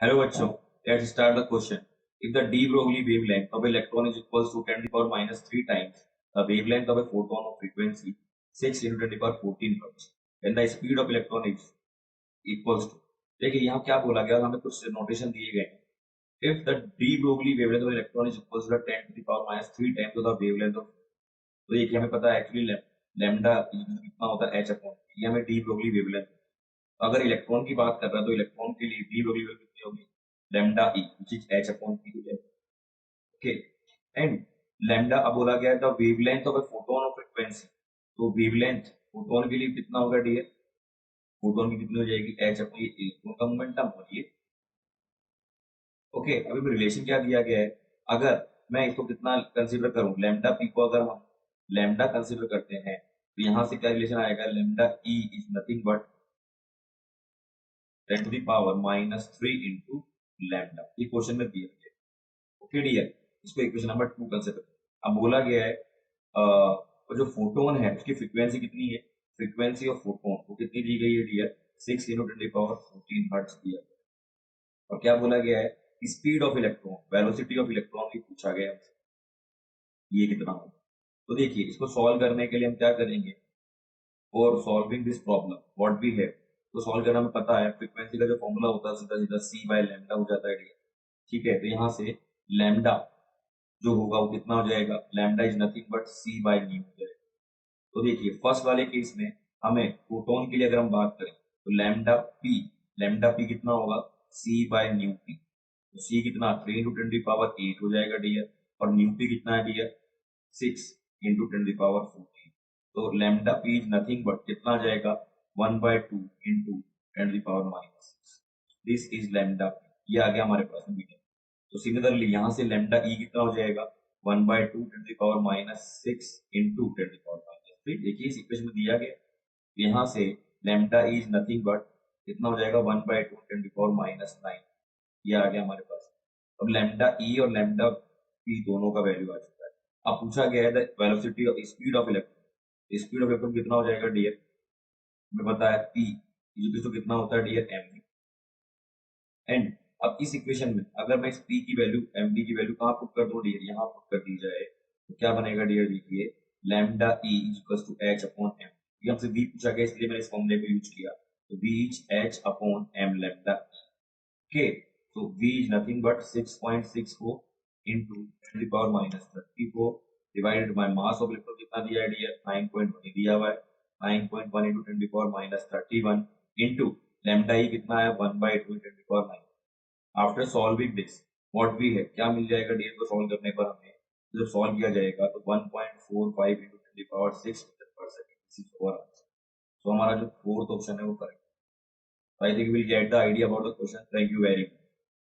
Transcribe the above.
Hello बच्चों, let's start the question. If the de Broglie wavelength of electron is equals to 10 to the power minus 3 times the wavelength of a photon of frequency 6 into 10 to the power 14 hertz, then the speed of electron is equals to, देखिए यहाँ क्या बोला गया और हमें कुछ notation दिए गए हैं. If the de Broglie wavelength of electron is equals to 10 to the power minus 3 times to the wavelength of, तो देखिए हमें पता है एक्चुअली लैम्डा कितना होता है h अपॉन, ये हमें de Broglie wavelength. अगर इलेक्ट्रॉन की बात कर रहा है तो इलेक्ट्रॉन के लिए de Broglie wavelength कितनी होगी, lambda e which is h upon p हो जाएगा. ओके, एंड लैम्डा अब बोला गया है the wavelength of a photon of frequency, तो वेवलेंथ फोटोन के लिए कितना होगा डियर, फोटोन की कितनी हो जाएगी h अपॉन ये इलेक्ट्रॉन का मोमेंटम हो ये. ओके, अभी रिलेशन क्या दिया गया है, अगर मैं इसको कितना कंसीडर करूं लैम्डा पी को, अगर हम लैम्डा कंसीडर करते हैं तो यहां से क्या रिलेशन आएगा, lambda E is nothing but 10 to the power minus 3 into lambda, ये क्वेश्चन में दिया गया है. ओके डियर, इसको इक्वेशन नंबर 2 कंसीडर. अब बोला गया है और जो फोटोन है उसकी फ्रीक्वेंसी कितनी है, फ्रीक्वेंसी ऑफ फोटोन वो कितनी दी गई है dear, 6 into 10 to the power 14 hertz दिया. और क्या बोला गया है, speed of electron, velocity of electron भी पूछा गया है, ये कितना होगा. तो देखिए इसको सॉल्व करने के लिए हम क्या करेंगे, for solving this problem what we have, तो सॉल्व करना हमें पता है फ्रीक्वेंसी का जो फॉर्मूला होता है सीधा सीधा सी बाय लैम्डा हो जाता है डियर. ठीक है, तो यहाँ से लैम्डा जो होगा वो कितना हो जाएगा, lambda is nothing but c by nu हो जाएगा. तो देखिए फर्स्ट वाले केस में हमें प्रोटॉन के लिए अगर हम बात करें तो लैम्डा पी कितना होगा, सी बाय न्यू पी. तो सी कितना 3 इंटू 10 की पावर 8 हो जाएगा डियर, और न्यू पी कितना है डियर 6 इंटू 10 की पावर 14. तो lambda P is nothing but कितना आ जाएगा 1/2 इंटू 10 की power minus 6. This is lambda P, ये आ गया हमारे पास में. तो सिमिलरली यहाँ से लैम्डा ई कितना हो जाएगा 1/2 10 की पावर माइनस 6 इंटू 10 की पावर माइनस 3. देखिए इस इक्वेशन में दिया गया, यहाँ से lambda E is nothing but कितना हो जाएगा 1/2 10 की पावर माइनस 9, ये आ गया हमारे पास. अब लैम्डा ई और लैम्डा पी दोनों का वैल्यू आ चुका है. अब पूछा गया है the velocity of speed of electron, speed of electron कितना हो जाएगा डियर, हमें पता है पी तो कितना होता है डियर एम. एंड अब इस इक्वेशन में अगर मैं इस p की वैल्यू md की वैल्यू कहाँ पुट कर दूं डियर, यहाँ पुट कर दी जाए तो क्या बनेगा डियर, देखिए lambda e equals to h upon m. ये हमसे v पूछा गया इसलिए मैंने इस फॉर्मूले को यूज किया, तो v is h upon m lambda e. Okay, तो v is nothing but 6.64 into 10 to the power minus 34 divided by mass of electron कितना दिया है डियर 9.1 दिया हुआ है, 9.1 into 10 to the power minus 31 into lambda e कितना है 1/2 10 to the power minus. After solving this what we है, क्या मिल जाएगा डियर को सॉल्व करने पर हमें, जब सॉल्व किया जाएगा तो 1.45 into 10 की power 6 metre per second. This is our answer. So हमारा जो फोर्थ ऑप्शन है वो correct. I think will get the idea about the question. Thank you very much.